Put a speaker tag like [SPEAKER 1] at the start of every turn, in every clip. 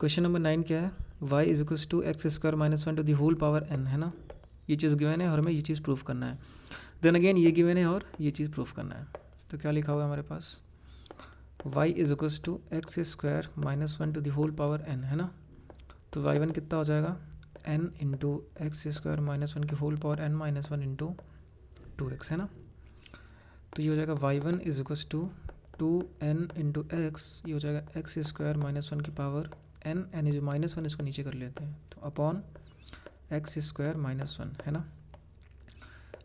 [SPEAKER 1] Question number 9 क्या है, y is equals to x square minus one to the whole power n, है ना। ये चीज़ गिवन है और हमें ये चीज़ प्रूफ करना है। देन अगेन ये गिवन है और ये चीज़ प्रूफ करना है। तो क्या लिखा हुआ है हमारे पास, y is equals to x square minus one to the whole power n, है ना। तो y1 कितना हो जाएगा, n into x square minus one की whole power n minus one into 2x, है ना। तो ये हो जाएगा y1 is equals to 2n into X, ये हो जाएगा एक्स स्क्वायर माइनस वन की पावर n जो माइनस वन इसको नीचे कर लेते हैं, तो upon x square minus one, है ना।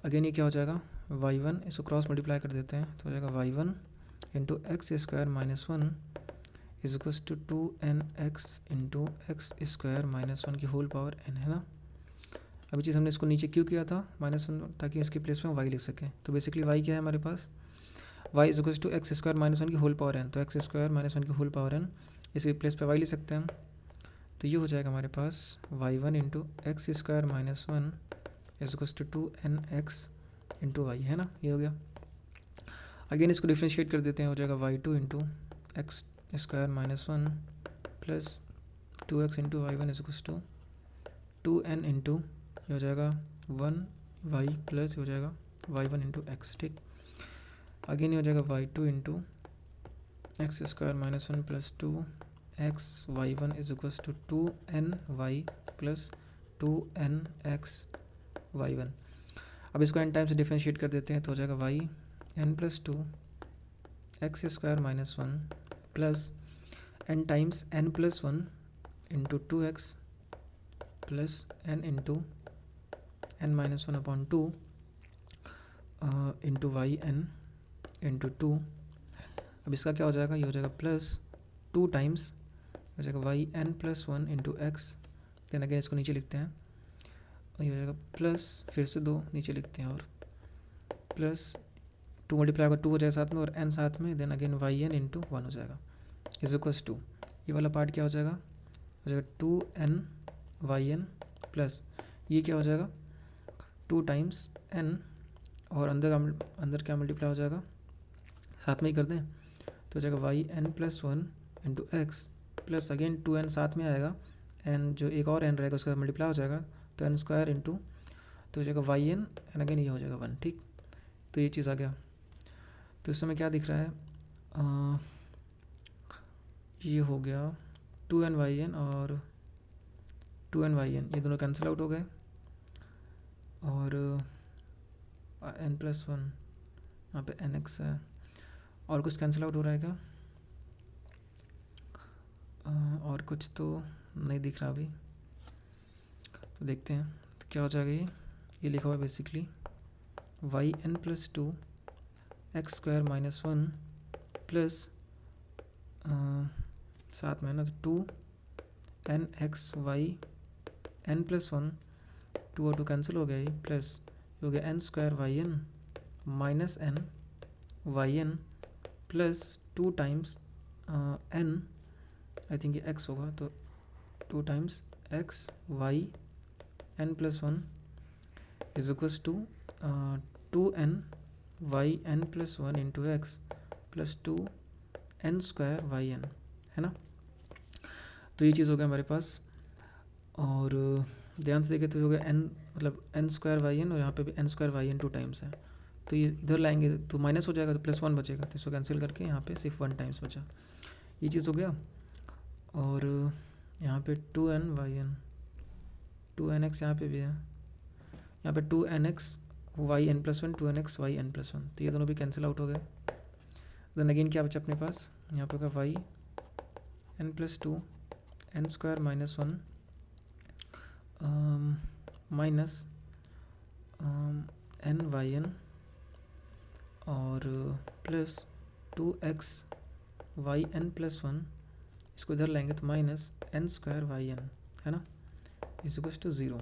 [SPEAKER 1] अगेन ये क्या हो जाएगा, y1 इसको क्रॉस मल्टीप्लाई कर देते हैं, तो हो जाएगा y1 into x square minus one is equals to 2nx into x square minus one की होल पावर n, है ना। अभी चीज़ हमने इसको नीचे क्यों किया था माइनस वन, ताकि इसके प्लेस में y लिख सकें। तो बेसिकली y क्या है हमारे पास, y is equals to x square minus one की होल पावर n, तो एक्स स्क्वायर माइनस वन की होल पावर n, इसके प्लेस पे y लिख सकते हैं हम। तो ये हो जाएगा हमारे पास y1 into x square minus one is equals to 2nx into Y, है ना। ये हो गया। अगेन इसको डिफ्रेंशिएट कर देते हैं, हो जाएगा y2 into x square minus one plus 2x into y1 is equals to 2n into ये हो जाएगा 1y प्लस हो जाएगा y1 इंटू एक्स, ठीक। अगेन ये हो जाएगा y2 into x square minus one plus 2x y1 is equals to 2ny plus 2nx y1। अब इसको n टाइम से डिफ्रेंशिएट कर देते हैं, तो हो जाएगा y n plus two x square minus one plus n times n plus one into 2x plus n into n minus one upon two into Y n into two. अब इसका क्या हो जाएगा, ये हो जाएगा प्लस 2 टाइम्स हो जाएगा y n plus one into x, then again इसको नीचे लिखते हैं, और ये हो जाएगा प्लस फिर से 2 नीचे लिखते हैं, और प्लस 2 मल्टीप्लाई होगा 2 हो जाएगा साथ में और n साथ में, then again y n into one हो जाएगा इज इक्वल्स टू, ये वाला पार्ट क्या हो जाएगा 2n वाई n प्लस ये क्या हो जाएगा 2 टाइम्स n, और अंदर क्या मल्टीप्लाई हो जाएगा, साथ में ही कर दें, तो हो जाएगा y n plus one into x plus again 2n साथ में आएगा, n जो एक और n रहेगा उसका मल्टीप्लाई हो जाएगा, तो n स्क्वायर इंटू तो हो जाएगा वाई n एंड अगेन ये हो जाएगा 1, ठीक। तो ये चीज़ आ गया। तो इस समय क्या दिख रहा है, ये हो गया 2n वाई n और 2n वाई n, ये दोनों कैंसिल आउट हो गए, और n प्लस वन यहाँ पे nx है, और कुछ कैंसिल आउट हो रहा है क्या, और कुछ तो नहीं दिख रहा अभी, तो देखते हैं तो क्या हो जाएगा। ये लिखा हुआ है basically y n plus two x square minus one plus साथ में है ना, तो 2nx y n plus one, 2 और 2 कैंसिल हो गया, ये प्लस हो गया n square y n minus n y n plus 2 times n, I think ये x होगा, तो 2 times x y n plus one is equals to 2n y n plus one into x plus 2n square y n, है ना। तो ये चीज़ हो गया हमारे पास, और ध्यान से देखें तो हो गया n मतलब n स्क्वायर वाई n, और यहाँ पे भी n square y n 2 times है, तो ये इधर लाएंगे तो माइनस हो जाएगा, तो प्लस 1 बचेगा, तो इसको कैंसिल करके यहाँ पे सिर्फ 1 टाइम्स बचा, ये चीज़ हो गया। और यहाँ पे 2n वाई n 2nx यहाँ पे भी है, यहाँ पे 2nx y n plus one 2nx y n plus one, तो ये दोनों भी कैंसिल आउट हो गए। देन अगेन क्या बचा अपने पास, यहाँ पे होगा y n plus two n square minus one minus n y n और plus 2x Y n plus one, इसको इधर लाएंगे तो minus n square y n, है ना, is equals to 0।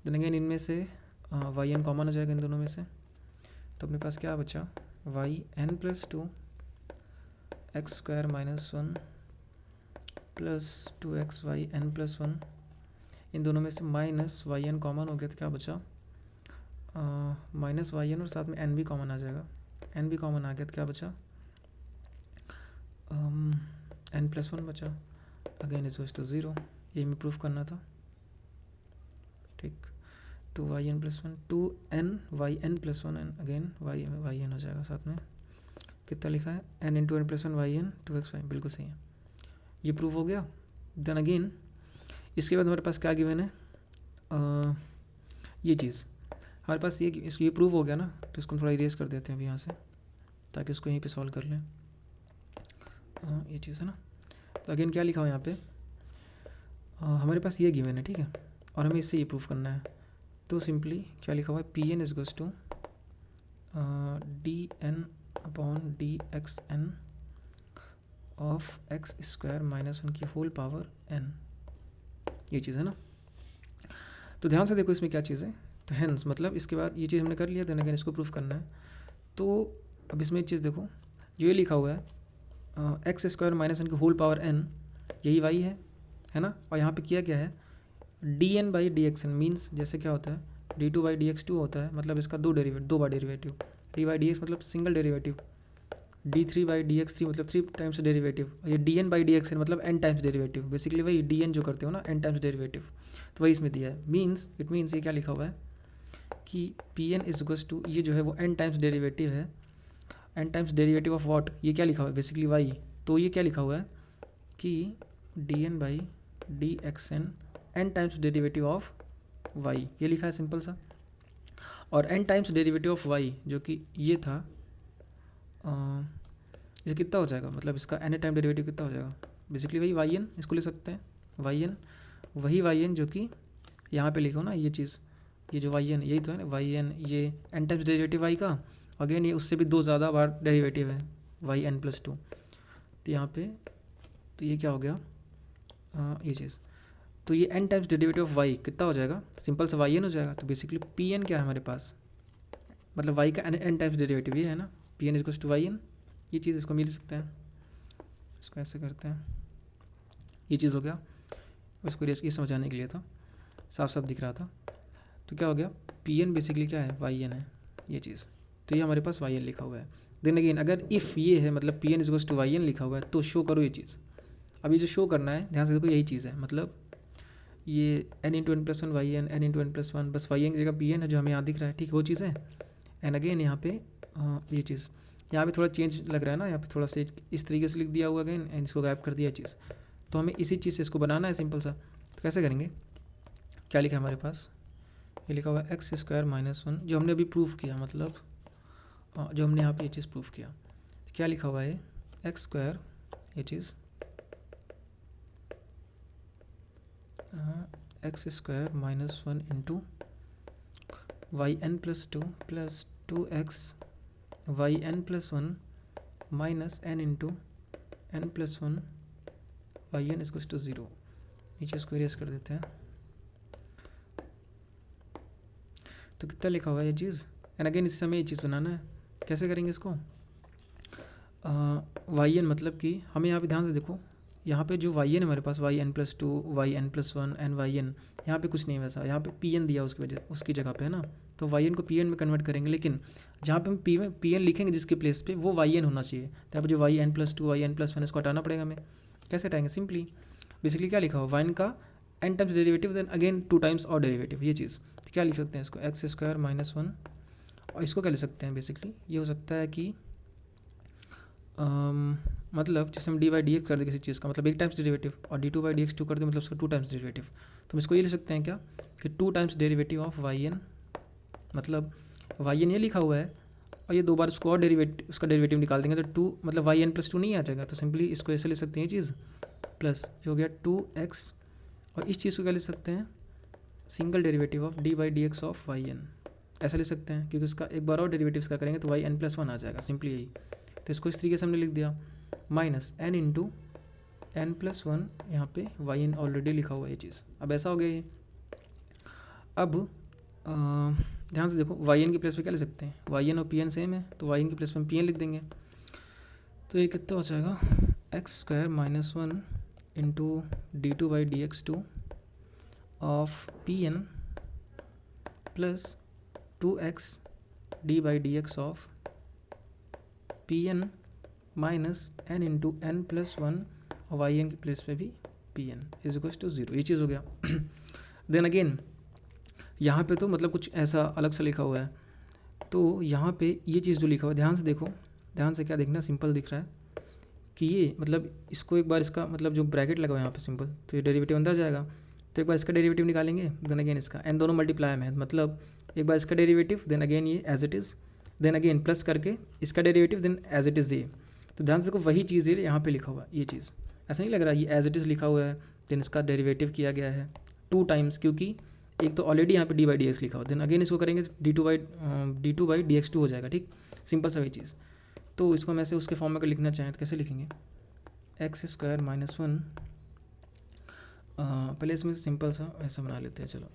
[SPEAKER 1] Then again इनमें से वाई n कॉमन हो जाएगा इन दोनों में से, तो अपने पास क्या बचा Y n plus two x square minus one plus 2x Y n plus one, इन दोनों में से माइनस वाई n कॉमन हो गया, तो क्या बचा माइनस वाई n और साथ में n भी कॉमन आ जाएगा, n भी कॉमन आ गया, तो क्या बचा n प्लस वन बचा, अगेन इज टू 0, ये हमें प्रूफ करना था, ठीक। तो y N plus one, two n Y N plus one n, again y n हो जाएगा साथ में। कितना लिखा है, n into N plus one Y n two x y, बिल्कुल सही है, ये प्रूफ हो गया। देन अगेन इसके बाद हमारे पास क्या गिवन है, ये चीज़ हमारे पास, ये प्रूफ हो गया ना, तो इसको थोड़ा इरेज कर देते हैं अभी यहाँ से, ताकि उसको यहीं पे सॉल्व कर लें। ये चीज़ है ना, तो अगेन क्या लिखा हुआ है यहाँ पे, हमारे पास ये गिवन है, ठीक है, और हमें इससे ये प्रूफ करना है। तो सिंपली क्या लिखा हुआ है, p N is goes to d n upon d x n of x square minus one की होल पावर एन, ये चीज़ है ना। तो ध्यान से देखो इसमें क्या चीज़ है, तो हेंस मतलब इसके बाद ये चीज़ हमने कर लिया, देन अगेन इसको प्रूफ करना है। तो अब इसमें एक चीज़ देखो, जो ये लिखा हुआ है एक्स स्क्वायर माइनस वन की होल पावर एन, यही वाई है ना, और यहाँ पे किया क्या है, D N by D x N means जैसे क्या होता है, D two by D x two होता है, मतलब इसका दो बार derivative, D by D X मतलब single derivative, D three by D X three मतलब 3 टाइम्स डेरिवेटिव, और ये D N by D x N मतलब n टाइम्स डेरिवेटिव, बेसिकली वही डी एन जो करते हो ना n टाइम्स डेरिवेटिव, तो वही इसमें दिया है। इट मीन्स ये क्या लिखा हुआ है कि p N is equals to, ये जो है वो n टाइम्स डेरिवेटिव है, n times derivative of what, ये क्या लिखा हुआ है बेसिकली y, तो ये क्या लिखा हुआ है कि d N by D x n n times derivative of y, ये लिखा है सिंपल सा, और n times derivative of y जो कि ये था, इसे कितना हो जाएगा, मतलब इसका एन टाइम डेरिवेटिव कितना हो जाएगा, बेसिकली वही वाई एन, इसको ले सकते हैं वाई एन, वही वाई एन जो कि यहाँ पे लिखो ना, ये चीज़, ये जो वाई एन यही तो है ना वाई एन, ये एन टाइम्स डेरिवेटिव वाई का, अगेन ये उससे भी 2 ज़्यादा बार डेरिवेटिव है वाई एन प्लस 2, तो यहाँ पे तो ये क्या हो गया, ये चीज़, तो ये n times derivative of y कितना हो जाएगा, सिंपल से वाई एन हो जाएगा। तो बेसिकली पी एन क्या है हमारे पास, मतलब वाई का एन टाइम्स डेरिवेटिव ये है ना, p N is to Y n, ये चीज़ इसको मिल सकते हैं, इसको ऐसे करते हैं, ये चीज़ हो गया, इसको ये समझाने के लिए था, साफ साफ दिख रहा था। तो क्या हो गया, पी एन बेसिकली क्या है, वाई एन है, ये चीज़, तो ये हमारे पास वाई एन लिखा हुआ है। देन अगेन अगर इफ़ ये है, मतलब p N is to Y n लिखा हुआ है, तो शो करो ये चीज़। अब ये जो शो करना है ध्यान से देखो, यही चीज़ है, मतलब ये n into N plus one Y n, n into N plus one, बस वाई एन की जगह पी एन है जो हमें यहाँ दिख रहा है, ठीक वो चीज़ है। एंड अगेन यहाँ पे ये चीज़, यहाँ पे थोड़ा चेंज लग रहा है ना, यहाँ पे थोड़ा सा इस तरीके से लिख दिया हुआ अगेन, एंड इसको गायब कर दिया चीज़, तो हमें इसी चीज़ से इसको बनाना है सिंपल सा। तो कैसे करेंगे, क्या लिखा है हमारे पास, ये लिखा हुआ है एक्स स्क्वायर माइनस वन, जो हमने अभी प्रूफ किया, मतलब जो हमने यहाँ पे ये चीज़ प्रूफ किया, तो क्या लिखा हुआ है, एक्स स्क्वायर ये चीज़ X square minus one into Y N plus two x Y N plus one minus N into N plus one Y N equals to 0, नीचे इसको इरेज कर देते हैं। तो कितना लिखा हुआ है ये चीज़, एंड अगेन इससे हमें ये चीज़ बनाना है, कैसे करेंगे इसको, वाई एन मतलब कि हमें यहाँ पे ध्यान से देखो, यहाँ पे जो वाई एन है हमारे पास, Y N plus two Y N plus one N Y N, यहाँ पे कुछ नहीं है वैसा, यहाँ पे पी एन दिया उसकी जगह पे है ना, तो वाई एन को पी एन में कन्वर्ट करेंगे, लेकिन जहाँ पे हम पी एन लिखेंगे जिसके प्लेस पे, वो वाई एन होना चाहिए, तो यहाँ पे जो y N plus two Y N plus one, इसको हटाना पड़ेगा हमें। कैसे हटाएंगे, सिंपली बेसिकली क्या लिखा हुआ, वाई एन का n times derivative then again 2 times और डेरिवेटिव, ये चीज़, तो क्या लिख सकते हैं इसको, एक्स स्क्वायर माइनस वन, और इसको क्या लिख सकते हैं बेसिकली, ये हो सकता है कि मतलब जैसे हम डी बाई डी एक्स कर दे किसी चीज़ का, मतलब 1 टाइम्स डेरिवेटिव, और d two by D x two कर दे मतलब उसका 2 टाइम्स डेरिवेटिव, तो हम इसको ये लिख सकते हैं क्या कि 2 times derivative of y n, मतलब वाई एन ये लिखा हुआ है, और ये 2 बार उसको और उसका डेरिवेटिव निकाल देंगे, तो 2 मतलब वाई एन प्लस 2 नहीं आ जाएगा, तो सिंपली इसको ऐसे ले सकते हैं ये चीज़, प्लस ये हो गया 2x, और इस चीज़ को क्या ले सकते हैं, single derivative of d by D x of y n, ऐसा ले सकते हैं, क्योंकि उसका एक बार और डेरिवेटिव्स का करेंगे तो वाई एन प्लस वन आ जाएगा, सिंपली यही। तो इसको इस तरीके से हमने लिख दिया, minus N into N plus one, यहाँ पे वाई एन ऑलरेडी लिखा हुआ है ये चीज़, अब ऐसा हो गया ये। अब ध्यान से देखो, वाई एन की प्लेस पे क्या ले सकते हैं, वाई एन और पी एन सेम है, तो वाई एन की प्लेस पे हम पी एन लिख देंगे, तो ये कितना हो जाएगा, x square minus one into d two by D x two of p n plus 2x d by D x of p n minus N into N plus one, और y n की place पे भी p N is equals to 0, ये चीज़ हो गया। Then again यहाँ पे तो मतलब कुछ ऐसा अलग सा लिखा हुआ है, तो यहाँ पे ये चीज़ जो लिखा हुआ है ध्यान से देखो, ध्यान से क्या देखना, सिंपल दिख रहा है कि ये मतलब इसको एक बार इसका मतलब जो ब्रैकेट लगा हुआ है यहाँ पे सिंपल, तो ये डेरिवेटिव अंदर जाएगा, तो एक बार इसका डेरिवेटिव निकालेंगे, देन अगेन इसका, एंड दोनों मल्टीप्लाई में है, मतलब एक बार इसका डेरिवेटिव, देन अगेन ये as it is, then again plus करके इसका derivative, then as it is ये। तो ध्यान से देखो वही चीज़ है यहाँ पे लिखा हुआ है, ये चीज़ ऐसा नहीं लग रहा, ये एज इट इज़ लिखा हुआ है, देन इसका डेरिवेटिव किया गया है 2 टाइम्स, क्योंकि एक तो ऑलरेडी यहाँ पे डी बाई डी एक्स लिखा हुआ, देन अगेन इसको करेंगे d two by D x two हो जाएगा, ठीक, सिंपल सा वही चीज़। तो इसको हम ऐसे उसके फॉर्म में अगर लिखना चाहें तो कैसे लिखेंगे, एक्स स्क्वायर माइनस 1, पहले इसमें सिंपल सा ऐसा बना लेते हैं, चलो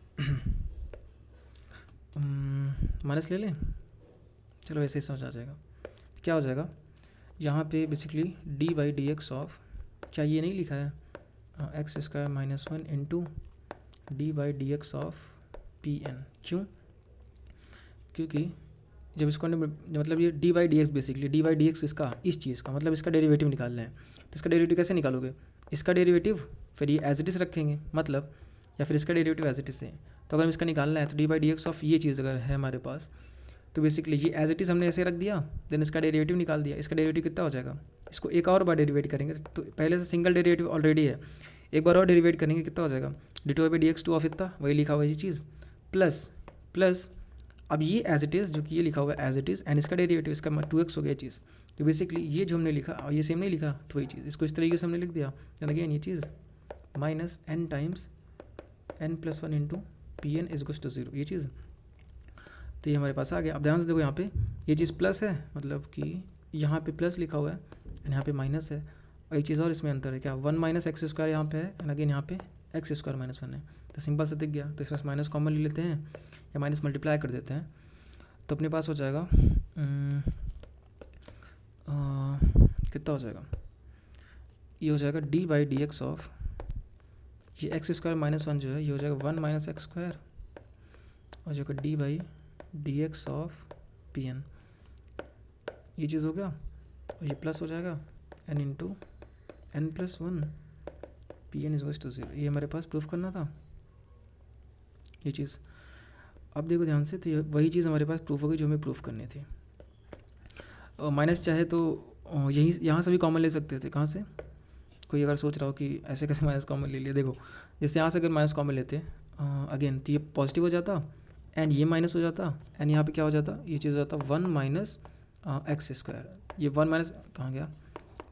[SPEAKER 1] माइनस ले लें, चलो ऐसे ही समझ आ जाएगा। क्या हो जाएगा यहाँ पे basically d by D x of, क्या ये नहीं लिखा है, x square minus 1 into d by D x of p n, क्यों, क्योंकि जब इसको मतलब ये d by D x basically d by D x इसका इस चीज़ का मतलब इसका डेरिवेटिव निकालना है, तो इसका डेरिवेटिव कैसे निकालोगे, इसका डेरिवेटिव फिर ये एज इट इज़ रखेंगे मतलब, या फिर इसका डेरिवेटिव एज इट इज़ है, तो अगर इसका निकालना है तो D by D x of ये चीज़ अगर है हमारे पास, तो बेसिकली ये एज इट इज़ हमने ऐसे रख दिया, देन इसका डेरिवेटिव निकाल दिया, इसका डेरिवेटिव कितना हो जाएगा, इसको एक और बार डेरिवेट करेंगे, तो पहले से सिंगल डेरिवेटिव ऑलरेडी है, एक बार और डेरिवेट करेंगे कितना हो जाएगा, D two by D x two of इतना वही लिखा हुआ है ये चीज़, प्लस अब ये एज इट इज़ जो कि ये लिखा हुआ है एज इट इज़, एंड इसका डेरिवेटिव इसका 2x हो गया चीज़, तो बेसिकली ये जो हमने लिखा और ये सेम नहीं लिखा, तो वही चीज़ इसको इस तरीके से हमने लिख दिया, देन अगेन ये चीज़ minus n times n plus 1 into P N is equals to 0, ये चीज़, तो ये हमारे पास आ गया। अब ध्यान से देखो यहाँ पे ये चीज़ प्लस है, मतलब कि यहाँ पे प्लस लिखा हुआ है एंड यहाँ पे माइनस है, और ये चीज़ और इसमें अंतर है क्या, 1 माइनस एक्स स्क्वायर यहाँ पे है एंड अगेन यहाँ पे एक्स स्क्वायर माइनस 1 है, तो सिंपल से दिख गया, तो इसमें माइनस कॉमन ले लेते हैं या माइनस मल्टीप्लाई कर देते हैं, तो अपने पास हो जाएगा कितना हो जाएगा, ये हो जाएगा D by D x of ये एक्स स्क्वायर माइनस 1 जो है ये हो जाएगा 1 माइनस एक्स स्क्वायर, और जो d by D x of p n, ये चीज़ हो गया, और ये प्लस हो जाएगा n into N plus 1 p N is equals to 0, ये हमारे पास प्रूफ करना था ये चीज़। अब देखो ध्यान से, तो ये वही चीज़ हमारे पास प्रूफ हो गई जो हमें प्रूफ करनी थी। माइनस चाहे तो यहीं यहाँ से भी कॉमन ले सकते थे, कहाँ से, कोई अगर सोच रहा हो कि ऐसे कैसे माइनस कॉमन ले लिया, देखो जैसे यहाँ से अगर माइनस कॉमन लेते अगेन तो ये पॉजिटिव हो जाता एंड ये माइनस हो जाता, एंड यहाँ पे क्या हो जाता, ये चीज़ हो जाता 1 माइनस एक्स स्क्वायर, ये 1 माइनस कहाँ गया,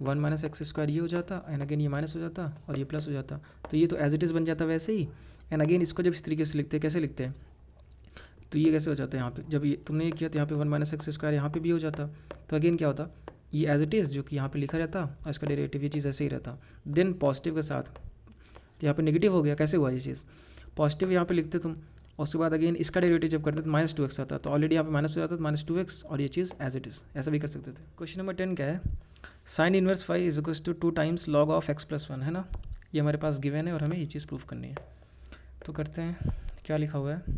[SPEAKER 1] 1 माइनस एक्स स्क्वायर ये हो जाता, एंड अगेन ये माइनस हो जाता और ये प्लस हो जाता, तो ये तो एज इट इज़ बन जाता वैसे ही, एंड अगेन इसको जब इस तरीके से लिखते हैं, कैसे लिखते हैं, तो ये कैसे हो जाता है यहाँ पे, जब ये तुमने ये किया तो यहाँ पे 1 माइनस एक्स स्क्वायर यहाँ पे भी हो जाता, तो अगेन क्या होता, ये एज इट इज़ जो कि यहाँ पे लिखा रहता और इसका डेरिवेटिव ये चीज़ ऐसे ही रहता, देन पॉजिटिव के साथ, तो यहाँ पे नेगेटिव हो गया, कैसे हुआ ये चीज़, पॉजिटिव यहाँ पे लिखते तुम, और उसके बाद अगेन इसका डेरिवेटिव जब करते तो माइनस 2x आता, तो ऑलरेडी यहाँ पे माइनस हो जाता तो माइनस 2x, और ये चीज़ एज इट इज़, ऐसा भी कर सकते थे। क्वेश्चन नंबर 10 क्या है, sine inverse phi is equals to 2 times log of x plus 1, है ना, ये हमारे पास गिवन है और हमें ये चीज़ प्रूफ करनी है, तो करते हैं, क्या लिखा हुआ है,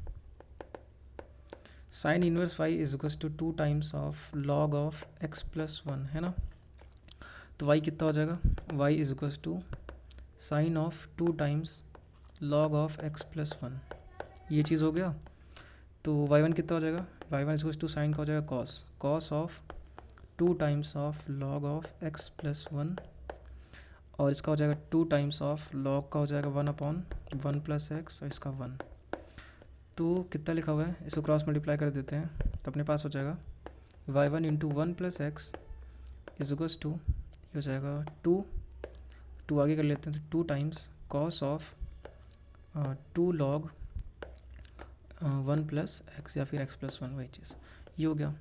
[SPEAKER 1] sine inverse phi is equals to 2 times of log of x plus 1, है ना, तो y कितना हो जाएगा, y is equals to sine of 2 times log of x plus 1, ये चीज़ हो गया, तो y1 कितना हो जाएगा, y1 is equals to sign का हो जाएगा cos of 2 times of log of x plus 1, और इसका हो जाएगा 2 टाइम्स ऑफ लॉग का हो जाएगा 1/1 प्लस x, और इसका 1, तो कितना लिखा हुआ है, इसको क्रॉस मल्टीप्लाई कर देते हैं, तो अपने पास हो जाएगा y1 into 1 plus x is equals to, ये हो जाएगा 2 आगे कर लेते हैं, तो 2 times cos of 2 log 1 plus x या फिर x प्लस 1, वही चीज़, ये हो गया।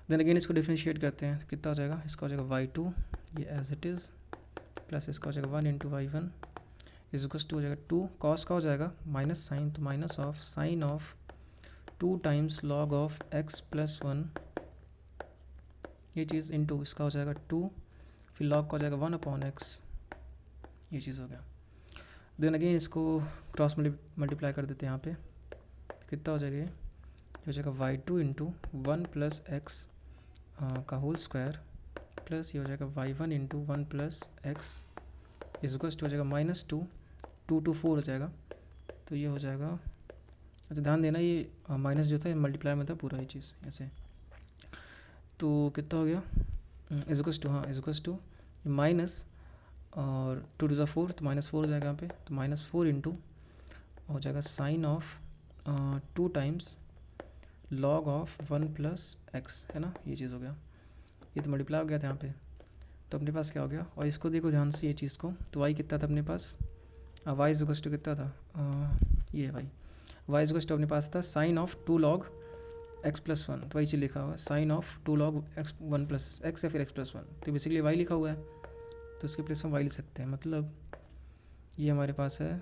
[SPEAKER 1] देन अगेन इसको डिफ्रेंशिएट करते हैं, कितना हो जाएगा, इसका हो जाएगा y2 ये एज इट इज़, प्लस इसका हो जाएगा 1 into y1 is equals to हो जाएगा 2 कॉस का हो जाएगा माइनस साइन, तो minus of sine of 2 times log of x plus 1, ये चीज़ इंटू इसका हो जाएगा 2, फिर लॉग का हो जाएगा 1/x, ये चीज़ हो गया। देन अगेन इसको क्रॉस मल्टीप्लाई कर देते हैं, यहाँ पे कितना हो जाएगा, ये हो जाएगा y2 इंटू 1 प्लस एक्स का होल स्क्वायर, प्लस ये हो जाएगा y1 into 1 plus x is equals to हो जाएगा -2 2 to 4 हो जाएगा, तो ये हो जाएगा। अच्छा ध्यान देना, ये माइनस जो था मल्टीप्लाई में था पूरा ये चीज़ ऐसे, तो कितना हो गया इजकस टू, हाँ इजकस टू माइनस और 2 to the 4 तो -4 हो जाएगा यहाँ पे, तो -4 इंटू हो जाएगा sine of 2 times log of 1 plus x, है ना, ये चीज़ हो गया। ये तो मल्टीप्लाई हो गया था यहाँ पे, तो अपने पास क्या हो गया। और इसको देखो ध्यान से ये चीज़ को, तो वाई कितना था अपने पास, वाई इजकस टू कितना था, ये वाई इजकस टू अपने पास था sine of 2 log x plus 1, तो वही चीज़ लिखा हुआ है sine of 2 log x 1 plus x या फिर x प्लस 1, तो बेसिकली वाई लिखा हुआ है, तो उसके प्लेस में वाई लिख सकते हैं। मतलब ये हमारे पास है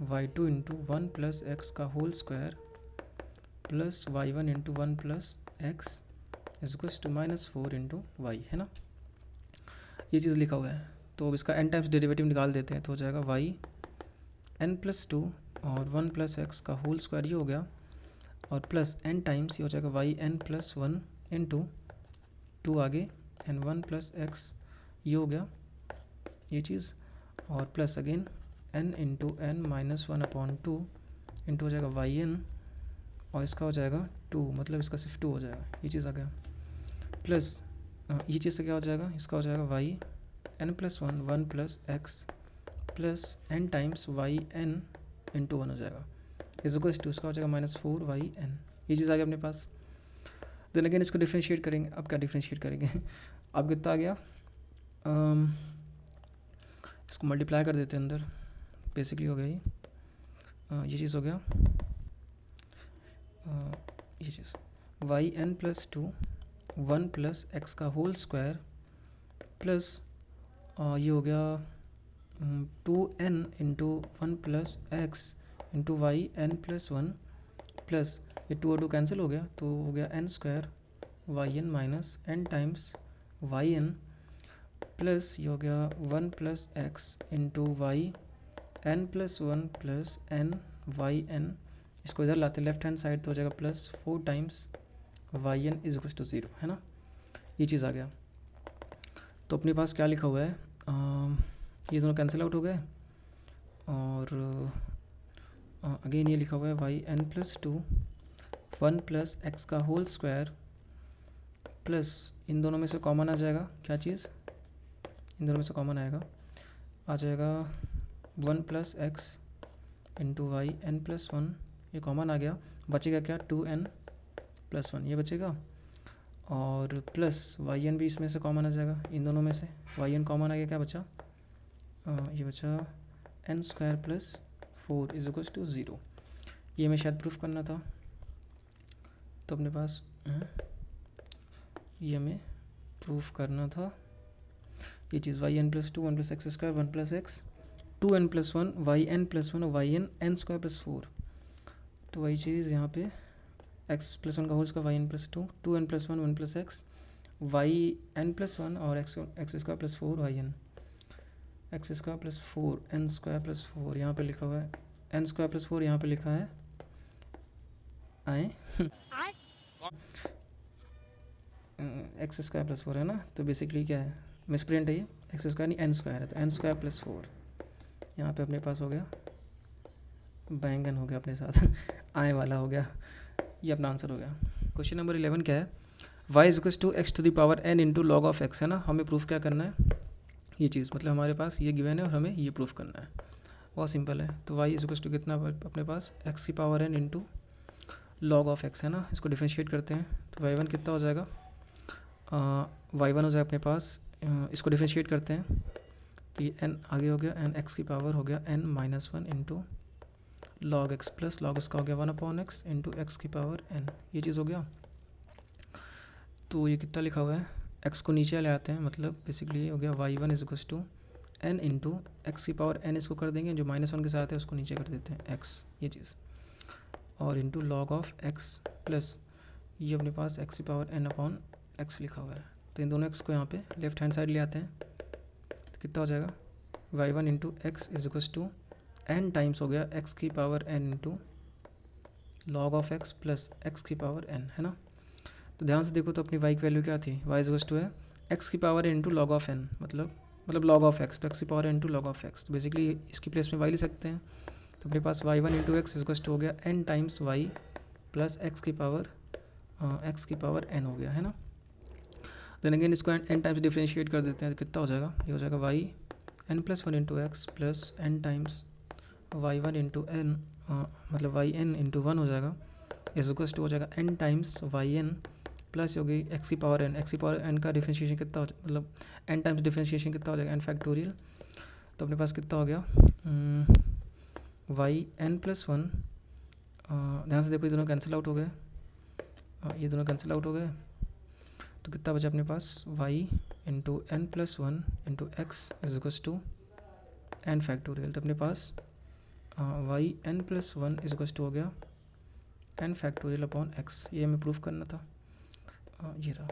[SPEAKER 1] y2 इंटू 1 प्लस एक्स का whole square plus y1 into 1 plus X इजकस टू -4 इंटू वाई, है ना, ये चीज़ लिखा हुआ है। तो अब इसका n टाइम्स डेरिवेटिव निकाल देते हैं, तो हो जाएगा y n प्लस 2 और 1 प्लस एक्स का होल स्क्वायर ये हो गया, और प्लस n टाइम्स ये हो जाएगा y n प्लस 1 इंटू 2 आगे एंड 1 प्लस एक्स ये हो गया ये चीज़, और plus again n into n minus 1 upon 2 into हो जाएगा वाई n, और इसका हो जाएगा 2, मतलब इसका सिर्फ 2 हो जाएगा, ये चीज़ आ गया। प्लस ये चीज़ से क्या हो जाएगा, इसका हो जाएगा y n plus 1 1 plus x plus n times y n into 1 हो जाएगा, इजक्वल्स टू इसका हो जाएगा -4 वाई n, ये चीज़ आ गया अपने पास। देन अगेन इसको डिफ्रेंशिएट करेंगे, अब क्या डिफ्रेंशिएट करेंगे अब कितना आ गया, इसको मल्टीप्लाई कर देते हैं अंदर, बेसिकली हो गया ये चीज़ हो गया, ये चीज़ Y n plus 2 1 plus x का होल स्क्वायर प्लस ये हो गया 2n into 1 plus x into Y n plus 1 plus ये 2 और 2 कैंसिल हो गया, तो हो गया n square y n minus n times y n plus ये हो गया 1 plus x into Y n plus 1 plus n y n, इसको इधर लाते लेफ्ट हैंड साइड, तो हो जाएगा plus 4 times y n is equal to 0, है ना, ये चीज़ आ गया। तो अपने पास क्या लिखा हुआ है, ये दोनों कैंसिल आउट हो गए, और अगेन ये लिखा हुआ है y n plus 2 1 plus x का होल स्क्वायर प्लस इन दोनों में से कॉमन आ जाएगा, क्या चीज़, इन दोनों में से कॉमन आएगा, आ जाएगा 1 plus x into Y n plus 1, ये कॉमन आ गया, बचेगा क्या 2n प्लस 1 ये बचेगा, और प्लस वाई n भी इसमें से कॉमन आ जाएगा, इन दोनों में से वाई n कॉमन आ गया, क्या बचा, ये बचा n square plus 4 is equals to 0, ये हमें शायद प्रूफ करना था, तो अपने पास ये हमें प्रूफ करना था ये चीज़ Y n plus 2 1 plus X square 1 plus X 2n plus 1 Y n plus 1 और Y n n square plus 4, तो वही चीज़ यहाँ पे x प्लस 1 का whole square y n plus 2 2n plus 1 1 plus x y n plus 1 और x square plus 4 y n x square plus 4 n square plus 4 यहाँ पे लिखा हुआ है, n स्क्वायर प्लस 4 यहाँ पे लिखा है आए एक्स स्क्वायर प्लस 4 है ना, तो बेसिकली क्या है मिसप्रिंट है, ये एक्स स्क्वायर नहीं n स्क्वायर है, तो n स्क्वायर प्लस 4 यहाँ पे अपने पास हो गया, बैंगन हो गया अपने साथ आए वाला हो गया, ये अपना आंसर हो गया। क्वेश्चन नंबर 11 क्या है, y is equals to x to the power n into log of x, है ना, हमें प्रूफ क्या करना है ये चीज़, मतलब हमारे पास ये गिवन है और हमें ये प्रूफ करना है, बहुत सिंपल है। तो y इज इक्वल्स टू कितना अपने पास एक्स की power n into log of x, है ना, इसको डिफ्रेंशिएट करते हैं, तो y1 कितना हो जाएगा, y1 हो जाएगा अपने पास, इसको डिफ्रेंशिएट करते हैं, तो ये n आगे हो गया n x की पावर हो गया n minus 1 into log x plus log इसका हो गया 1 अपॉन एक्स इंटू एक्स की पावर n, ये चीज़ हो गया। तो ये कितना लिखा हुआ है, x को नीचे ले आते हैं, मतलब बेसिकली हो गया y1 is equals to n into x की पावर n, इसको कर देंगे जो -1 के साथ है उसको नीचे कर देते हैं x, ये चीज़, और into log of x plus ये अपने पास x की पावर n अपॉन x लिखा हुआ है, तो इन दोनों x को यहाँ पे लेफ्ट हैंड साइड ले आते हैं, तो कितना हो जाएगा y1 into x is equals to n times हो गया x की power n into log of x plus x की पावर n, है ना। तो ध्यान से देखो तो अपनी y की वैल्यू क्या थी, y इज इक्वल्स टू है x की power n into log of n, मतलब मतलब log ऑफ एक्स, तो एक्स की power N to log of X, तो बेसिकली इसकी प्लेस में वाई ले सकते हैं। तो अपने पास Y one into X equal to हो गया N times Y plus X की पावर एन हो गया, है ना। देन अगेन इसको एन टाइम्स डिफ्रेंशिएट कर देते हैं, तो कितना हो जाएगा, ये हो जाएगा y N plus one into x plus n times y one into n, मतलब वाई एन इंटू वन हो जाएगा, इस इक्वल टू हो जाएगा n times y N plus हो गई एक्स की पावर एन। एक्स की पावर एन का डिफ्रेंशिएशन कितना हो जाएगा, मतलब एन टाइम्स डिफ्रेंशिएशन कितना हो जाएगा, एन फैक्टोरियल। तो अपने पास कितना हो गया, वाई एन प्लस वन, ध्यान से देखो ये दोनों कैंसिल आउट हो गए, ये दोनों कैंसिल आउट हो गए, तो कितना बचा अपने पास, Y into N plus one into x is equal to N factorial. तो अपने पास Y N plus one is equal to हो गया एन फैक्टोरियल अपॉन एक्स, ये हमें प्रूफ करना था, ये रहा।